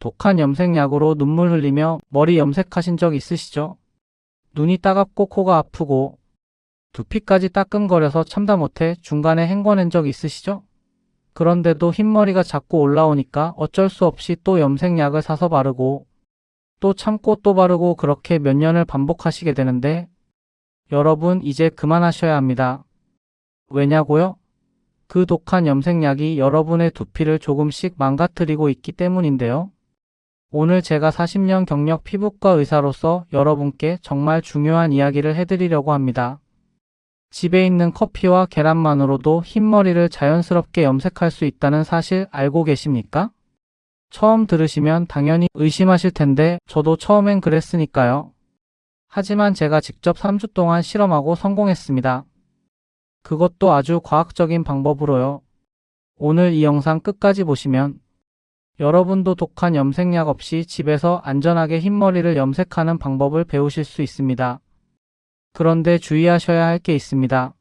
독한 염색약으로 눈물 흘리며 머리 염색하신 적 있으시죠? 눈이 따갑고 코가 아프고 두피까지 따끔거려서 참다 못해 중간에 헹궈낸 적 있으시죠? 그런데도 흰머리가 자꾸 올라오니까 어쩔 수 없이 또 염색약을 사서 바르고 또 참고 또 바르고 그렇게 몇 년을 반복하시게 되는데 여러분 이제 그만하셔야 합니다. 왜냐고요? 그 독한 염색약이 여러분의 두피를 조금씩 망가뜨리고 있기 때문인데요. 오늘 제가 40년 경력 피부과 의사로서 여러분께 정말 중요한 이야기를 해드리려고 합니다. 집에 있는 커피와 계란만으로도 흰머리를 자연스럽게 염색할 수 있다는 사실 알고 계십니까? 처음 들으시면 당연히 의심하실 텐데 저도 처음엔 그랬으니까요. 하지만 제가 직접 3주 동안 실험하고 성공했습니다. 그것도 아주 과학적인 방법으로요. 오늘 이 영상 끝까지 보시면 여러분도 독한 염색약 없이 집에서 안전하게 흰머리를 염색하는 방법을 배우실 수 있습니다. 그런데 주의하셔야 할 게 있습니다.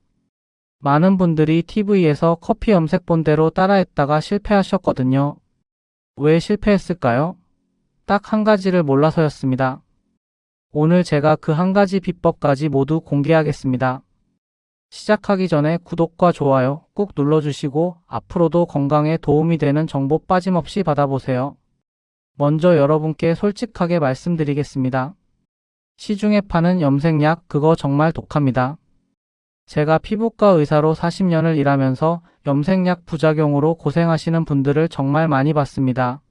많은 분들이 TV에서 커피 염색 본대로 따라했다가 실패하셨거든요. 왜 실패했을까요? 딱 한 가지를 몰라서였습니다. 오늘 제가 그 한 가지 비법까지 모두 공개하겠습니다. 시작하기 전에 구독과 좋아요 꾹 눌러주시고 앞으로도 건강에 도움이 되는 정보 빠짐없이 받아보세요. 먼저 여러분께 솔직하게 말씀드리겠습니다. 시중에 파는 염색약 그거 정말 독합니다. 제가 피부과 의사로 40년을 일하면서 염색약 부작용으로 고생하시는 분들을 정말 많이 봤습니다.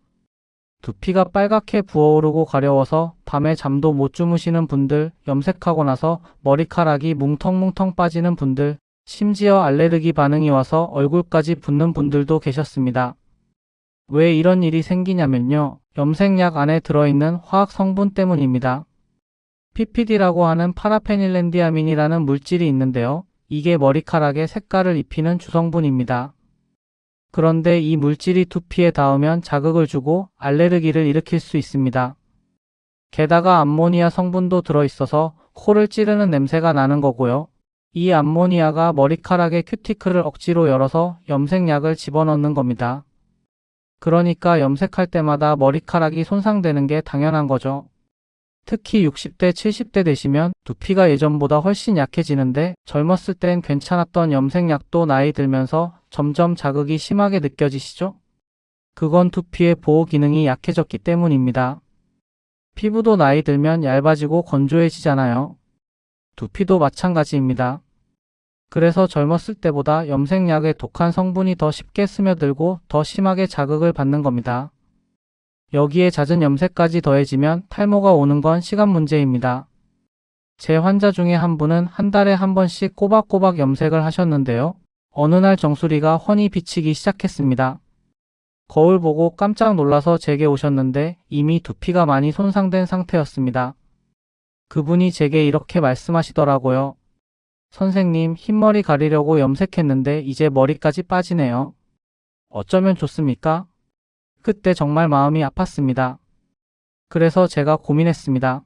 두피가 빨갛게 부어오르고 가려워서 밤에 잠도 못 주무시는 분들, 염색하고 나서 머리카락이 뭉텅뭉텅 빠지는 분들, 심지어 알레르기 반응이 와서 얼굴까지 붓는 분들도 계셨습니다. 왜 이런 일이 생기냐면요. 염색약 안에 들어있는 화학 성분 때문입니다. PPD라고 하는 파라페닐렌디아민이라는 물질이 있는데요. 이게 머리카락에 색깔을 입히는 주성분입니다. 그런데 이 물질이 두피에 닿으면 자극을 주고 알레르기를 일으킬 수 있습니다. 게다가 암모니아 성분도 들어있어서 코를 찌르는 냄새가 나는 거고요. 이 암모니아가 머리카락의 큐티클을 억지로 열어서 염색약을 집어넣는 겁니다. 그러니까 염색할 때마다 머리카락이 손상되는 게 당연한 거죠. 특히 60대, 70대 되시면 두피가 예전보다 훨씬 약해지는데 젊었을 땐 괜찮았던 염색약도 나이 들면서 점점 자극이 심하게 느껴지시죠? 그건 두피의 보호 기능이 약해졌기 때문입니다. 피부도 나이 들면 얇아지고 건조해지잖아요. 두피도 마찬가지입니다. 그래서 젊었을 때보다 염색약의 독한 성분이 더 쉽게 스며들고 더 심하게 자극을 받는 겁니다. 여기에 잦은 염색까지 더해지면 탈모가 오는 건 시간 문제입니다. 제 환자 중에 한 분은 한 달에 한 번씩 꼬박꼬박 염색을 하셨는데요. 어느 날 정수리가 훤히 비치기 시작했습니다. 거울 보고 깜짝 놀라서 제게 오셨는데 이미 두피가 많이 손상된 상태였습니다. 그분이 제게 이렇게 말씀하시더라고요. 선생님, 흰머리 가리려고 염색했는데 이제 머리까지 빠지네요. 어쩌면 좋습니까? 그때 정말 마음이 아팠습니다. 그래서 제가 고민했습니다.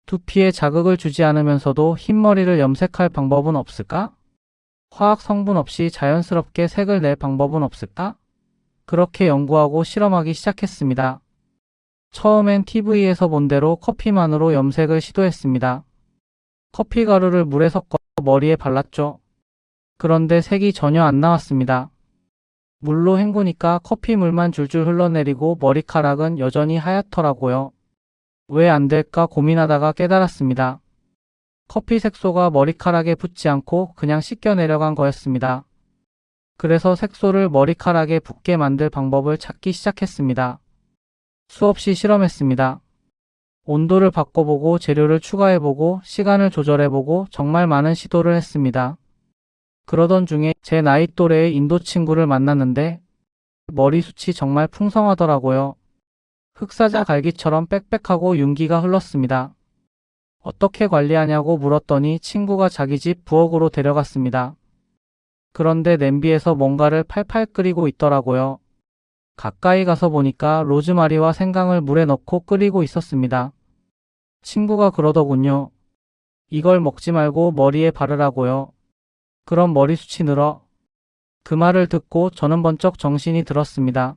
두피에 자극을 주지 않으면서도 흰머리를 염색할 방법은 없을까? 화학 성분 없이 자연스럽게 색을 낼 방법은 없을까? 그렇게 연구하고 실험하기 시작했습니다. 처음엔 TV에서 본 대로 커피만으로 염색을 시도했습니다. 커피 가루를 물에 섞어 머리에 발랐죠. 그런데 색이 전혀 안 나왔습니다. 물로 헹구니까 커피물만 줄줄 흘러내리고 머리카락은 여전히 하얗더라고요. 왜 안 될까 고민하다가 깨달았습니다. 커피 색소가 머리카락에 붙지 않고 그냥 씻겨 내려간 거였습니다. 그래서 색소를 머리카락에 붙게 만들 방법을 찾기 시작했습니다. 수없이 실험했습니다. 온도를 바꿔보고 재료를 추가해보고 시간을 조절해보고 정말 많은 시도를 했습니다. 그러던 중에 제 나이 또래의 인도 친구를 만났는데 머리숱이 정말 풍성하더라고요. 흑사자 갈기처럼 빽빽하고 윤기가 흘렀습니다. 어떻게 관리하냐고 물었더니 친구가 자기 집 부엌으로 데려갔습니다. 그런데 냄비에서 뭔가를 팔팔 끓이고 있더라고요. 가까이 가서 보니까 로즈마리와 생강을 물에 넣고 끓이고 있었습니다. 친구가 그러더군요. 이걸 먹지 말고 머리에 바르라고요. 그럼 머리숱이 늘어. 그 말을 듣고 저는 번쩍 정신이 들었습니다.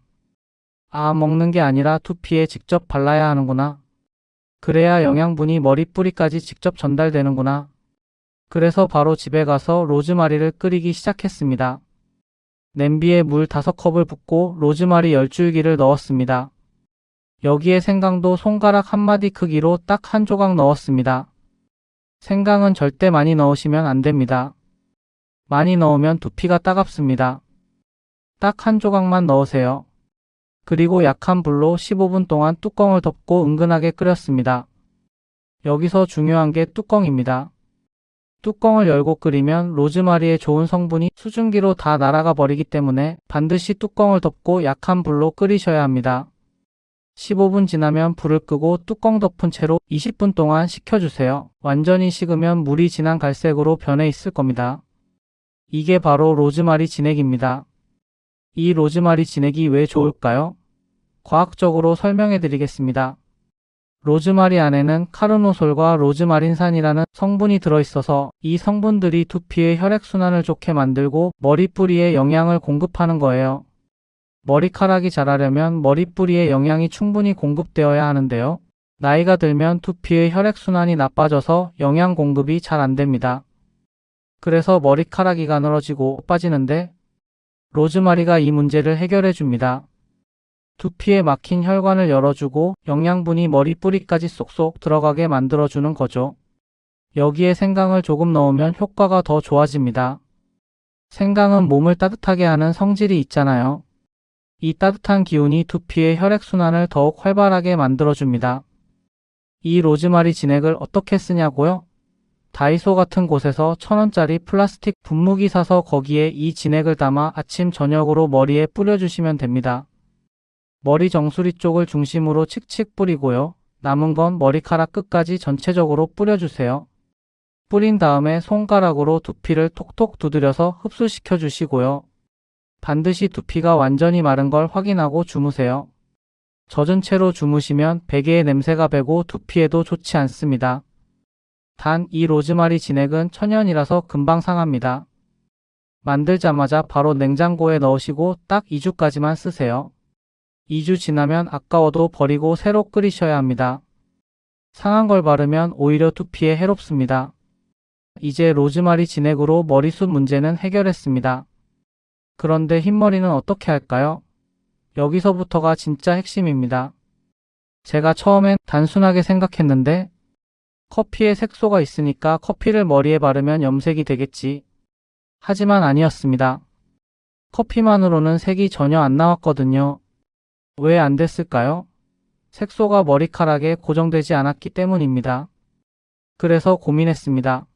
아, 먹는 게 아니라 두피에 직접 발라야 하는구나. 그래야 영양분이 머리 뿌리까지 직접 전달되는구나. 그래서 바로 집에 가서 로즈마리를 끓이기 시작했습니다. 냄비에 물 5컵을 붓고 로즈마리 10줄기를 넣었습니다. 여기에 생강도 손가락 한 마디 크기로 딱 한 조각 넣었습니다. 생강은 절대 많이 넣으시면 안 됩니다. 많이 넣으면 두피가 따갑습니다. 딱 한 조각만 넣으세요. 그리고 약한 불로 15분 동안 뚜껑을 덮고 은근하게 끓였습니다. 여기서 중요한 게 뚜껑입니다. 뚜껑을 열고 끓이면 로즈마리의 좋은 성분이 수증기로 다 날아가 버리기 때문에 반드시 뚜껑을 덮고 약한 불로 끓이셔야 합니다. 15분 지나면 불을 끄고 뚜껑 덮은 채로 20분 동안 식혀주세요. 완전히 식으면 물이 진한 갈색으로 변해 있을 겁니다. 이게 바로 로즈마리 진액입니다. 이 로즈마리 진액이 왜 좋을까요? 과학적으로 설명해 드리겠습니다. 로즈마리 안에는 카르노솔과 로즈마린산이라는 성분이 들어있어서 이 성분들이 두피의 혈액순환을 좋게 만들고 머리뿌리에 영양을 공급하는 거예요. 머리카락이 자라려면 머리뿌리에 영양이 충분히 공급되어야 하는데요. 나이가 들면 두피의 혈액순환이 나빠져서 영양 공급이 잘 안됩니다. 그래서 머리카락이 가늘어지고 빠지는데 로즈마리가 이 문제를 해결해 줍니다. 두피에 막힌 혈관을 열어주고 영양분이 머리 뿌리까지 쏙쏙 들어가게 만들어주는 거죠. 여기에 생강을 조금 넣으면 효과가 더 좋아집니다. 생강은 몸을 따뜻하게 하는 성질이 있잖아요. 이 따뜻한 기운이 두피의 혈액순환을 더욱 활발하게 만들어줍니다. 이 로즈마리 진액을 어떻게 쓰냐고요? 다이소 같은 곳에서 1,000원짜리 플라스틱 분무기 사서 거기에 이 진액을 담아 아침 저녁으로 머리에 뿌려주시면 됩니다. 머리 정수리 쪽을 중심으로 칙칙 뿌리고요. 남은 건 머리카락 끝까지 전체적으로 뿌려주세요. 뿌린 다음에 손가락으로 두피를 톡톡 두드려서 흡수시켜 주시고요. 반드시 두피가 완전히 마른 걸 확인하고 주무세요. 젖은 채로 주무시면 베개의 냄새가 배고 두피에도 좋지 않습니다. 단 이 로즈마리 진액은 천연이라서 금방 상합니다. 만들자마자 바로 냉장고에 넣으시고 딱 2주까지만 쓰세요. 2주 지나면 아까워도 버리고 새로 끓이셔야 합니다. 상한 걸 바르면 오히려 두피에 해롭습니다. 이제 로즈마리 진액으로 머리숱 문제는 해결했습니다. 그런데 흰머리는 어떻게 할까요? 여기서부터가 진짜 핵심입니다. 제가 처음엔 단순하게 생각했는데 커피에 색소가 있으니까 커피를 머리에 바르면 염색이 되겠지. 하지만 아니었습니다. 커피만으로는 색이 전혀 안 나왔거든요. 왜 안 됐을까요? 색소가 머리카락에 고정되지 않았기 때문입니다. 그래서 고민했습니다.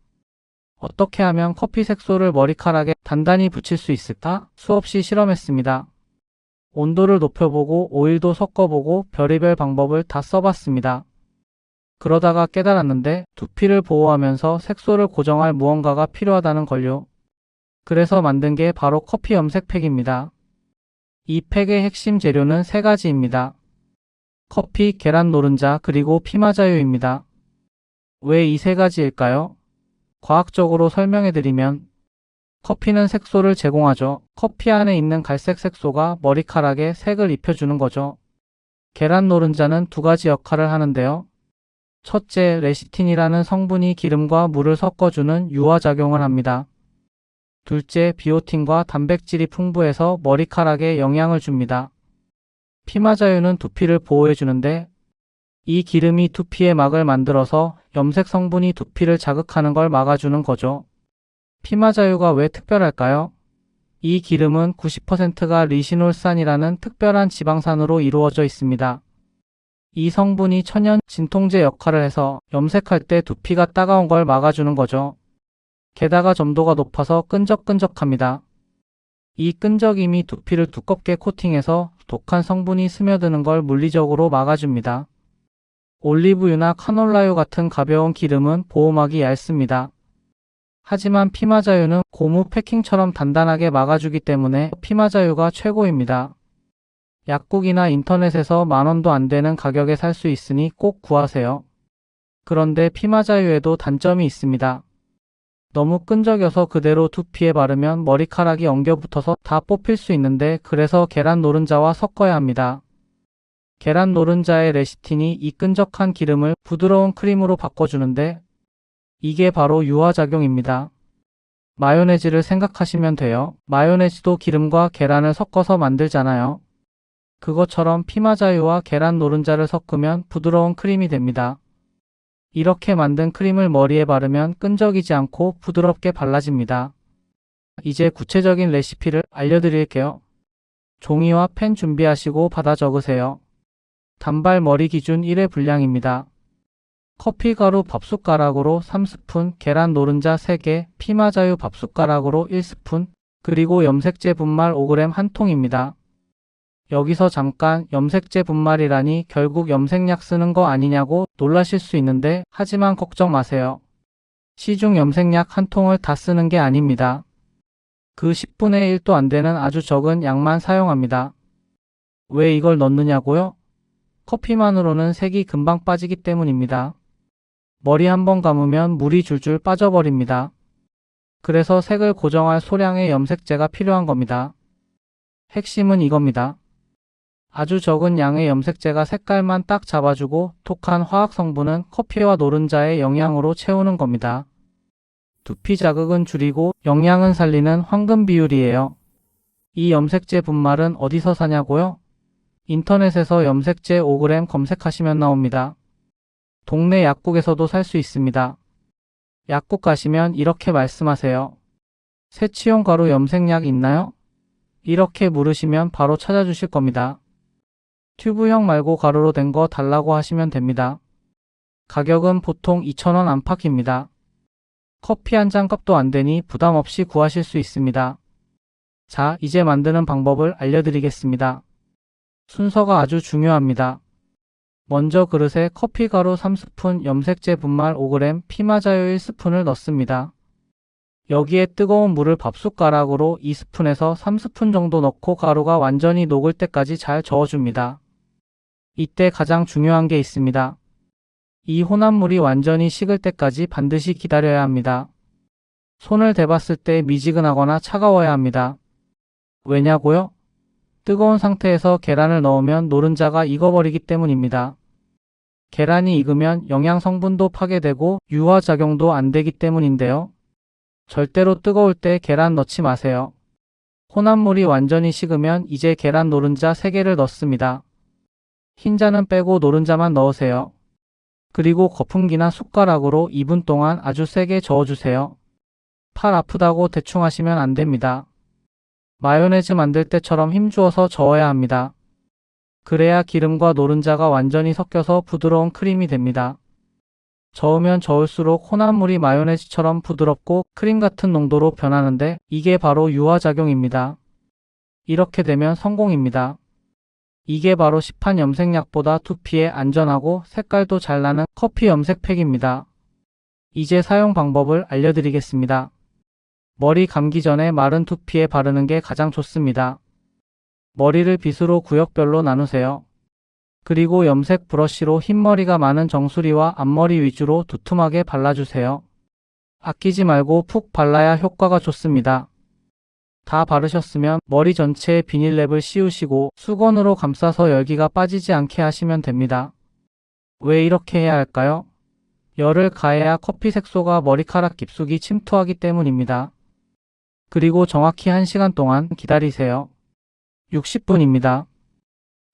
어떻게 하면 커피 색소를 머리카락에 단단히 붙일 수 있을까? 수없이 실험했습니다. 온도를 높여보고 오일도 섞어보고 별의별 방법을 다 써봤습니다. 그러다가 깨달았는데 두피를 보호하면서 색소를 고정할 무언가가 필요하다는 걸요. 그래서 만든 게 바로 커피 염색팩입니다. 이 팩의 핵심 재료는 3가지입니다. 커피, 계란 노른자, 그리고 피마자유입니다. 왜 이 3가지일까요? 과학적으로 설명해드리면 커피는 색소를 제공하죠. 커피 안에 있는 갈색 색소가 머리카락에 색을 입혀주는 거죠. 계란 노른자는 2가지 역할을 하는데요. 첫째, 레시틴이라는 성분이 기름과 물을 섞어주는 유화작용을 합니다. 둘째, 비오틴과 단백질이 풍부해서 머리카락에 영향을 줍니다. 피마자유는 두피를 보호해주는데 이 기름이 두피에 막을 만들어서 염색 성분이 두피를 자극하는 걸 막아주는 거죠. 피마자유가 왜 특별할까요? 이 기름은 90%가 리시놀산이라는 특별한 지방산으로 이루어져 있습니다. 이 성분이 천연 진통제 역할을 해서 염색할 때 두피가 따가운 걸 막아주는 거죠. 게다가 점도가 높아서 끈적끈적합니다. 이 끈적임이 두피를 두껍게 코팅해서 독한 성분이 스며드는 걸 물리적으로 막아줍니다. 올리브유나 카놀라유 같은 가벼운 기름은 보호막이 얇습니다. 하지만 피마자유는 고무 패킹처럼 단단하게 막아주기 때문에 피마자유가 최고입니다. 약국이나 인터넷에서 10,000원도 안 되는 가격에 살 수 있으니 꼭 구하세요. 그런데 피마자유에도 단점이 있습니다. 너무 끈적여서 그대로 두피에 바르면 머리카락이 엉겨붙어서 다 뽑힐 수 있는데 그래서 계란 노른자와 섞어야 합니다. 계란 노른자의 레시틴이 이 끈적한 기름을 부드러운 크림으로 바꿔주는데 이게 바로 유화작용입니다. 마요네즈를 생각하시면 돼요. 마요네즈도 기름과 계란을 섞어서 만들잖아요. 그것처럼 피마자유와 계란 노른자를 섞으면 부드러운 크림이 됩니다. 이렇게 만든 크림을 머리에 바르면 끈적이지 않고 부드럽게 발라집니다. 이제 구체적인 레시피를 알려드릴게요. 종이와 펜 준비하시고 받아 적으세요. 단발 머리 기준 1회 분량입니다. 커피가루 밥숟가락으로 3스푼, 계란 노른자 3개, 피마자유 밥숟가락으로 1스푼, 그리고 염색제 분말 5g 한 통입니다. 여기서 잠깐 염색제 분말이라니 결국 염색약 쓰는 거 아니냐고 놀라실 수 있는데 하지만 걱정 마세요. 시중 염색약 한 통을 다 쓰는 게 아닙니다. 그 10분의 1도 안 되는 아주 적은 양만 사용합니다. 왜 이걸 넣느냐고요? 커피만으로는 색이 금방 빠지기 때문입니다. 머리 한번 감으면 물이 줄줄 빠져버립니다. 그래서 색을 고정할 소량의 염색제가 필요한 겁니다. 핵심은 이겁니다. 아주 적은 양의 염색제가 색깔만 딱 잡아주고 톡한 화학 성분은 커피와 노른자의 영양으로 채우는 겁니다. 두피 자극은 줄이고 영양은 살리는 황금 비율이에요. 이 염색제 분말은 어디서 사냐고요? 인터넷에서 염색제 5g 검색하시면 나옵니다. 동네 약국에서도 살 수 있습니다. 약국 가시면 이렇게 말씀하세요. 새치용 가루 염색약 있나요? 이렇게 물으시면 바로 찾아주실 겁니다. 튜브형 말고 가루로 된 거 달라고 하시면 됩니다. 가격은 보통 2,000원 안팎입니다. 커피 한 잔 값도 안 되니 부담 없이 구하실 수 있습니다. 자, 이제 만드는 방법을 알려드리겠습니다. 순서가 아주 중요합니다. 먼저 그릇에 커피가루 3스푼, 염색제 분말 5g, 피마자유 1스푼을 넣습니다. 여기에 뜨거운 물을 밥숟가락으로 2스푼에서 3스푼 정도 넣고 가루가 완전히 녹을 때까지 잘 저어줍니다. 이때 가장 중요한 게 있습니다. 이 혼합물이 완전히 식을 때까지 반드시 기다려야 합니다. 손을 대봤을 때 미지근하거나 차가워야 합니다. 왜냐고요? 뜨거운 상태에서 계란을 넣으면 노른자가 익어버리기 때문입니다. 계란이 익으면 영양 성분도 파괴되고 유화작용도 안 되기 때문인데요. 절대로 뜨거울 때 계란 넣지 마세요. 혼합물이 완전히 식으면 이제 계란 노른자 3개를 넣습니다. 흰자는 빼고 노른자만 넣으세요. 그리고 거품기나 숟가락으로 2분 동안 아주 세게 저어주세요. 팔 아프다고 대충 하시면 안 됩니다. 마요네즈 만들 때처럼 힘주어서 저어야 합니다. 그래야 기름과 노른자가 완전히 섞여서 부드러운 크림이 됩니다. 저으면 저을수록 혼합물이 마요네즈처럼 부드럽고 크림 같은 농도로 변하는데 이게 바로 유화작용입니다. 이렇게 되면 성공입니다. 이게 바로 시판 염색약보다 두피에 안전하고 색깔도 잘 나는 커피 염색팩입니다. 이제 사용 방법을 알려드리겠습니다. 머리 감기 전에 마른 두피에 바르는 게 가장 좋습니다. 머리를 빗으로 구역별로 나누세요. 그리고 염색 브러쉬로 흰머리가 많은 정수리와 앞머리 위주로 두툼하게 발라주세요. 아끼지 말고 푹 발라야 효과가 좋습니다. 다 바르셨으면 머리 전체에 비닐랩을 씌우시고 수건으로 감싸서 열기가 빠지지 않게 하시면 됩니다. 왜 이렇게 해야 할까요? 열을 가해야 커피 색소가 머리카락 깊숙이 침투하기 때문입니다. 그리고 정확히 1시간 동안 기다리세요. 60분입니다.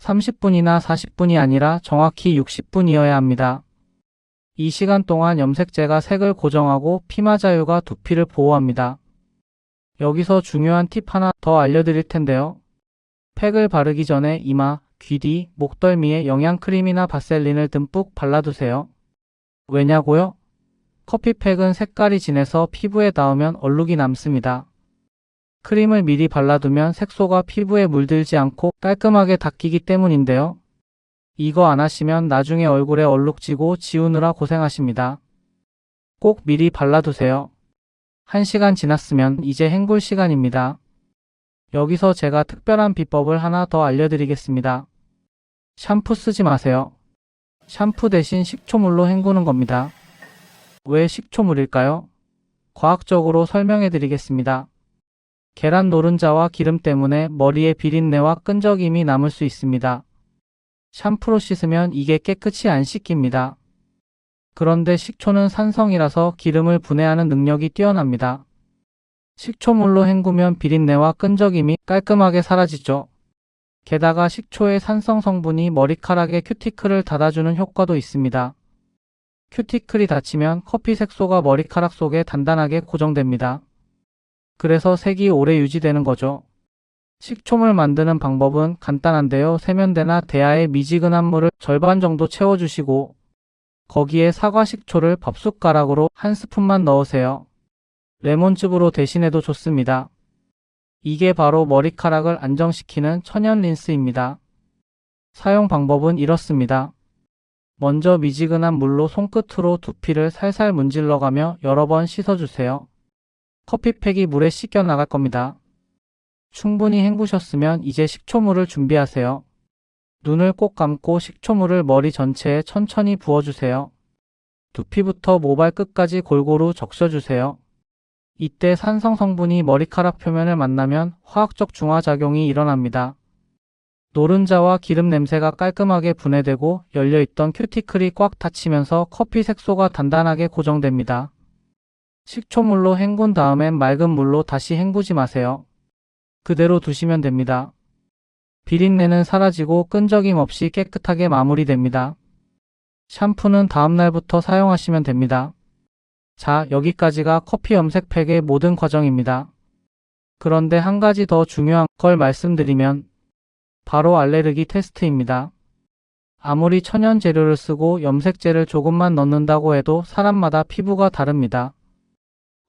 30분이나 40분이 아니라 정확히 60분이어야 합니다. 이 시간 동안 염색제가 색을 고정하고 피마자유가 두피를 보호합니다. 여기서 중요한 팁 하나 더 알려드릴 텐데요. 팩을 바르기 전에 이마, 귀 뒤, 목덜미에 영양크림이나 바셀린을 듬뿍 발라두세요. 왜냐고요? 커피팩은 색깔이 진해서 피부에 닿으면 얼룩이 남습니다. 크림을 미리 발라두면 색소가 피부에 물들지 않고 깔끔하게 닦이기 때문인데요. 이거 안 하시면 나중에 얼굴에 얼룩지고 지우느라 고생하십니다. 꼭 미리 발라두세요. 1시간 지났으면 이제 헹굴 시간입니다. 여기서 제가 특별한 비법을 하나 더 알려드리겠습니다. 샴푸 쓰지 마세요. 샴푸 대신 식초물로 헹구는 겁니다. 왜 식초물일까요? 과학적으로 설명해 드리겠습니다. 계란 노른자와 기름 때문에 머리에 비린내와 끈적임이 남을 수 있습니다. 샴푸로 씻으면 이게 깨끗이 안 씻깁니다. 그런데 식초는 산성이라서 기름을 분해하는 능력이 뛰어납니다. 식초물로 헹구면 비린내와 끈적임이 깔끔하게 사라지죠. 게다가 식초의 산성 성분이 머리카락에 큐티클을 닫아주는 효과도 있습니다. 큐티클이 닫히면 커피 색소가 머리카락 속에 단단하게 고정됩니다. 그래서 색이 오래 유지되는 거죠. 식초물 만드는 방법은 간단한데요. 세면대나 대야에 미지근한 물을 절반 정도 채워주시고 거기에 사과 식초를 밥숟가락으로 한 스푼만 넣으세요. 레몬즙으로 대신해도 좋습니다. 이게 바로 머리카락을 안정시키는 천연 린스입니다. 사용 방법은 이렇습니다. 먼저 미지근한 물로 손끝으로 두피를 살살 문질러가며 여러 번 씻어주세요. 커피팩이 물에 씻겨 나갈 겁니다. 충분히 헹구셨으면 이제 식초물을 준비하세요. 눈을 꼭 감고 식초물을 머리 전체에 천천히 부어주세요. 두피부터 모발 끝까지 골고루 적셔주세요. 이때 산성 성분이 머리카락 표면을 만나면 화학적 중화작용이 일어납니다. 노른자와 기름 냄새가 깔끔하게 분해되고 열려있던 큐티클이 꽉 닫히면서 커피 색소가 단단하게 고정됩니다. 식초물로 헹군 다음엔 맑은 물로 다시 헹구지 마세요. 그대로 두시면 됩니다. 비린내는 사라지고 끈적임 없이 깨끗하게 마무리됩니다. 샴푸는 다음날부터 사용하시면 됩니다. 자, 여기까지가 커피 염색팩의 모든 과정입니다. 그런데 한 가지 더 중요한 걸 말씀드리면 바로 알레르기 테스트입니다. 아무리 천연 재료를 쓰고 염색제를 조금만 넣는다고 해도 사람마다 피부가 다릅니다.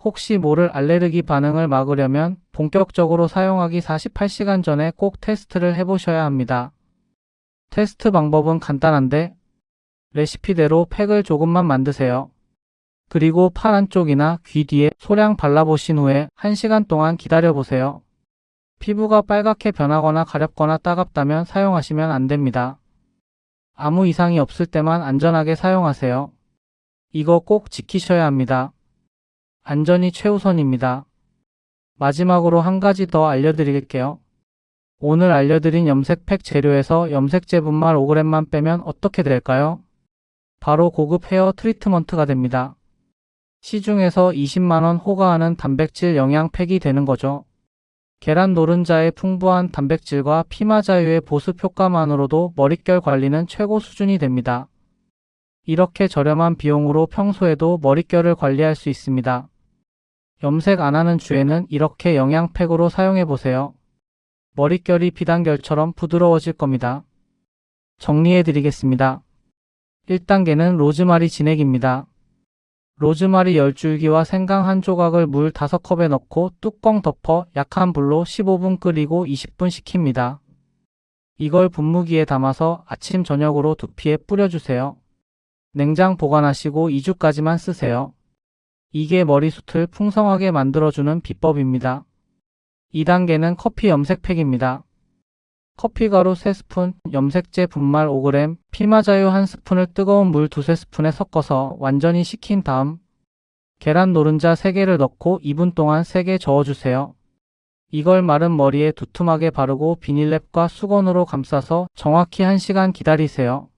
혹시 모를 알레르기 반응을 막으려면 본격적으로 사용하기 48시간 전에 꼭 테스트를 해보셔야 합니다. 테스트 방법은 간단한데 레시피대로 팩을 조금만 만드세요. 그리고 팔 안쪽이나 귀 뒤에 소량 발라보신 후에 1시간 동안 기다려보세요. 피부가 빨갛게 변하거나 가렵거나 따갑다면 사용하시면 안 됩니다. 아무 이상이 없을 때만 안전하게 사용하세요. 이거 꼭 지키셔야 합니다. 안전이 최우선입니다. 마지막으로 한 가지 더 알려드릴게요. 오늘 알려드린 염색팩 재료에서 염색제 분말 5g만 빼면 어떻게 될까요? 바로 고급 헤어 트리트먼트가 됩니다. 시중에서 20만원 호가하는 단백질 영양팩이 되는 거죠. 계란 노른자의 풍부한 단백질과 피마자유의 보습 효과만으로도 머릿결 관리는 최고 수준이 됩니다. 이렇게 저렴한 비용으로 평소에도 머릿결을 관리할 수 있습니다. 염색 안 하는 주에는 이렇게 영양팩으로 사용해보세요. 머릿결이 비단결처럼 부드러워질 겁니다. 정리해드리겠습니다. 1단계는 로즈마리 진액입니다. 로즈마리 10줄기와 생강 1조각을 물 5컵에 넣고 뚜껑 덮어 약한 불로 15분 끓이고 20분 식힙니다. 이걸 분무기에 담아서 아침 저녁으로 두피에 뿌려주세요. 냉장 보관하시고 2주까지만 쓰세요. 이게 머리숱을 풍성하게 만들어주는 비법입니다. 2단계는 커피 염색팩입니다. 커피가루 3스푼, 염색제 분말 5g, 피마자유 1스푼을 뜨거운 물 2~3스푼에 섞어서 완전히 식힌 다음 계란 노른자 3개를 넣고 2분 동안 세게 저어주세요. 이걸 마른 머리에 두툼하게 바르고 비닐랩과 수건으로 감싸서 정확히 1시간 기다리세요.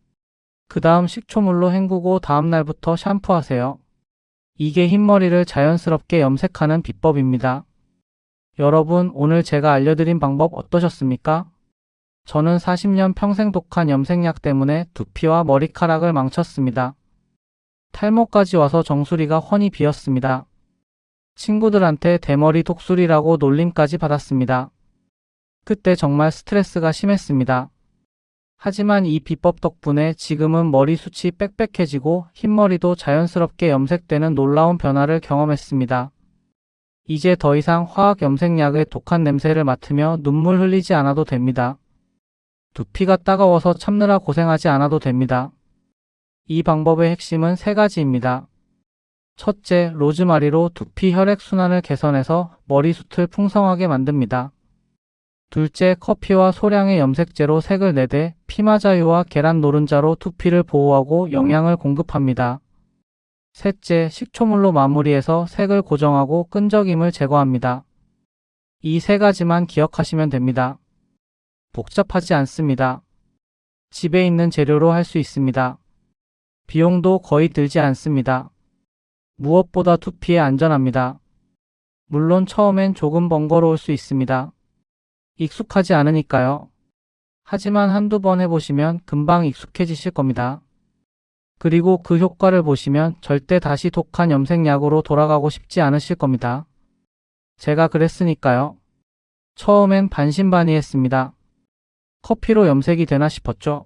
그 다음 식초물로 헹구고 다음날부터 샴푸하세요. 이게 흰머리를 자연스럽게 염색하는 비법입니다. 여러분, 오늘 제가 알려드린 방법 어떠셨습니까? 저는 40년 평생 독한 염색약 때문에 두피와 머리카락을 망쳤습니다. 탈모까지 와서 정수리가 훤히 비었습니다. 친구들한테 대머리 독수리라고 놀림까지 받았습니다. 그때 정말 스트레스가 심했습니다. 하지만 이 비법 덕분에 지금은 머리숱이 빽빽해지고 흰머리도 자연스럽게 염색되는 놀라운 변화를 경험했습니다. 이제 더 이상 화학 염색약의 독한 냄새를 맡으며 눈물 흘리지 않아도 됩니다. 두피가 따가워서 참느라 고생하지 않아도 됩니다. 이 방법의 핵심은 3가지입니다. 첫째, 로즈마리로 두피 혈액순환을 개선해서 머리숱을 풍성하게 만듭니다. 둘째, 커피와 소량의 염색제로 색을 내되 피마자유와 계란 노른자로 두피를 보호하고 영양을 공급합니다. 셋째, 식초물로 마무리해서 색을 고정하고 끈적임을 제거합니다. 이 3가지만 기억하시면 됩니다. 복잡하지 않습니다. 집에 있는 재료로 할 수 있습니다. 비용도 거의 들지 않습니다. 무엇보다 두피에 안전합니다. 물론 처음엔 조금 번거로울 수 있습니다. 익숙하지 않으니까요. 하지만 한두 번 해보시면 금방 익숙해지실 겁니다. 그리고 그 효과를 보시면 절대 다시 독한 염색약으로 돌아가고 싶지 않으실 겁니다. 제가 그랬으니까요. 처음엔 반신반의했습니다. 커피로 염색이 되나 싶었죠.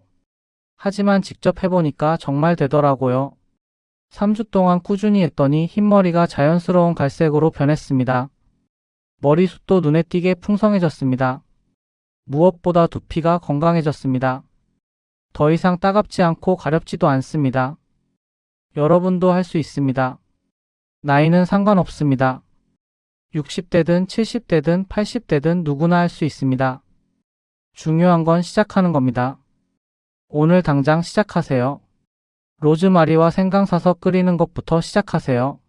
하지만 직접 해보니까 정말 되더라고요. 3주 동안 꾸준히 했더니 흰머리가 자연스러운 갈색으로 변했습니다. 머리숱도 눈에 띄게 풍성해졌습니다. 무엇보다 두피가 건강해졌습니다. 더 이상 따갑지 않고 가렵지도 않습니다. 여러분도 할 수 있습니다. 나이는 상관없습니다. 60대든 70대든 80대든 누구나 할 수 있습니다. 중요한 건 시작하는 겁니다. 오늘 당장 시작하세요. 로즈마리와 생강 사서 끓이는 것부터 시작하세요.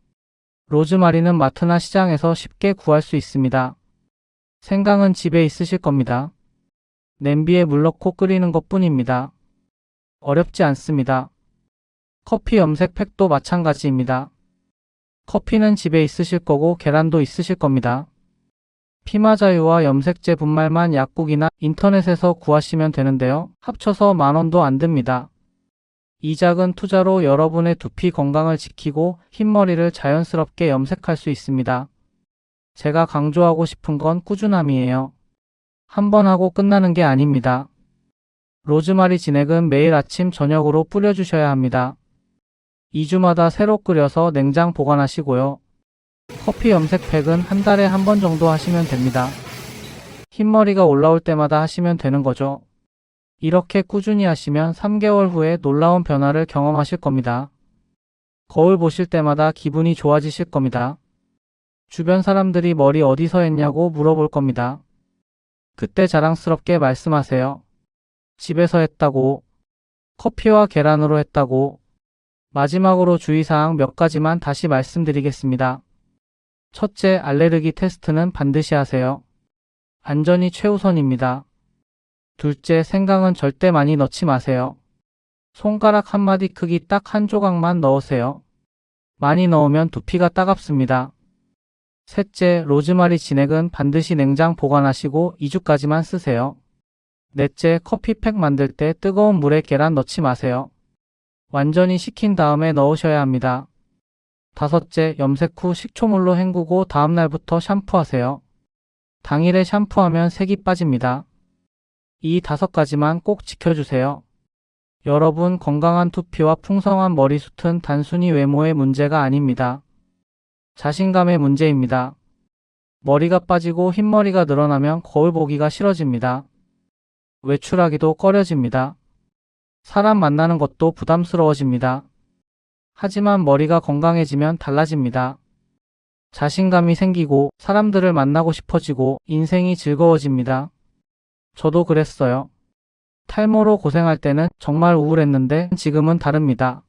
로즈마리는 마트나 시장에서 쉽게 구할 수 있습니다. 생강은 집에 있으실 겁니다. 냄비에 물 넣고 끓이는 것뿐입니다. 어렵지 않습니다. 커피 염색 팩도 마찬가지입니다. 커피는 집에 있으실 거고 계란도 있으실 겁니다. 피마자유와 염색제 분말만 약국이나 인터넷에서 구하시면 되는데요. 합쳐서 10,000원도 안 듭니다. 이 작은 투자로 여러분의 두피 건강을 지키고 흰머리를 자연스럽게 염색할 수 있습니다. 제가 강조하고 싶은 건 꾸준함이에요. 한 번 하고 끝나는 게 아닙니다. 로즈마리 진액은 매일 아침 저녁으로 뿌려주셔야 합니다. 2주마다 새로 끓여서 냉장 보관하시고요. 커피 염색팩은 한 달에 한 번 정도 하시면 됩니다. 흰머리가 올라올 때마다 하시면 되는 거죠. 이렇게 꾸준히 하시면 3개월 후에 놀라운 변화를 경험하실 겁니다. 거울 보실 때마다 기분이 좋아지실 겁니다. 주변 사람들이 머리 어디서 했냐고 물어볼 겁니다. 그때 자랑스럽게 말씀하세요. 집에서 했다고, 커피와 계란으로 했다고. 마지막으로 주의사항 몇 가지만 다시 말씀드리겠습니다. 첫째, 알레르기 테스트는 반드시 하세요. 안전이 최우선입니다. 둘째, 생강은 절대 많이 넣지 마세요. 손가락 한 마디 크기 딱 한 조각만 넣으세요. 많이 넣으면 두피가 따갑습니다. 셋째, 로즈마리 진액은 반드시 냉장 보관하시고 2주까지만 쓰세요. 넷째, 커피팩 만들 때 뜨거운 물에 계란 넣지 마세요. 완전히 식힌 다음에 넣으셔야 합니다. 다섯째, 염색 후 식초물로 헹구고 다음날부터 샴푸하세요. 당일에 샴푸하면 색이 빠집니다. 이 5가지만 꼭 지켜주세요. 여러분, 건강한 두피와 풍성한 머리숱은 단순히 외모의 문제가 아닙니다. 자신감의 문제입니다. 머리가 빠지고 흰머리가 늘어나면 거울 보기가 싫어집니다. 외출하기도 꺼려집니다. 사람 만나는 것도 부담스러워집니다. 하지만 머리가 건강해지면 달라집니다. 자신감이 생기고 사람들을 만나고 싶어지고 인생이 즐거워집니다. 저도 그랬어요. 탈모로 고생할 때는 정말 우울했는데 지금은 다릅니다.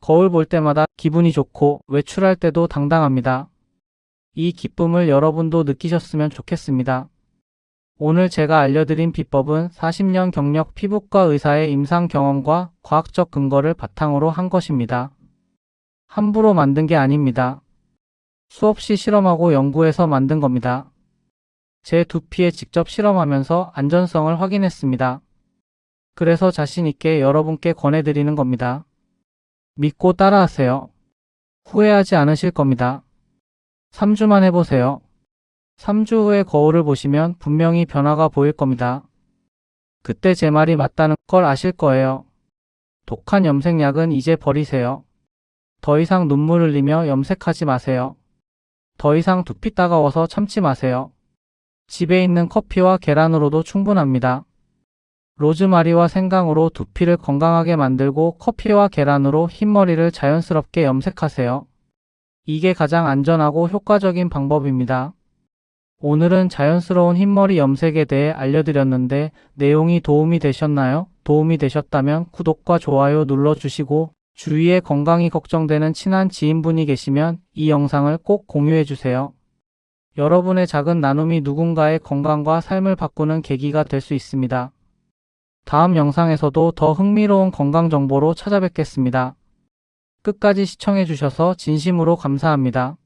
거울 볼 때마다 기분이 좋고 외출할 때도 당당합니다. 이 기쁨을 여러분도 느끼셨으면 좋겠습니다. 오늘 제가 알려드린 비법은 40년 경력 피부과 의사의 임상 경험과 과학적 근거를 바탕으로 한 것입니다. 함부로 만든 게 아닙니다. 수없이 실험하고 연구해서 만든 겁니다. 제 두피에 직접 실험하면서 안전성을 확인했습니다. 그래서 자신 있게 여러분께 권해드리는 겁니다. 믿고 따라하세요. 후회하지 않으실 겁니다. 3주만 해보세요. 3주 후에 거울을 보시면 분명히 변화가 보일 겁니다. 그때 제 말이 맞다는 걸 아실 거예요. 독한 염색약은 이제 버리세요. 더 이상 눈물 흘리며 염색하지 마세요. 더 이상 두피 따가워서 참지 마세요. 집에 있는 커피와 계란으로도 충분합니다. 로즈마리와 생강으로 두피를 건강하게 만들고 커피와 계란으로 흰머리를 자연스럽게 염색하세요. 이게 가장 안전하고 효과적인 방법입니다. 오늘은 자연스러운 흰머리 염색에 대해 알려드렸는데 내용이 도움이 되셨나요? 도움이 되셨다면 구독과 좋아요 눌러주시고 주위에 건강이 걱정되는 친한 지인분이 계시면 이 영상을 꼭 공유해주세요. 여러분의 작은 나눔이 누군가의 건강과 삶을 바꾸는 계기가 될 수 있습니다. 다음 영상에서도 더 흥미로운 건강 정보로 찾아뵙겠습니다. 끝까지 시청해주셔서 진심으로 감사합니다.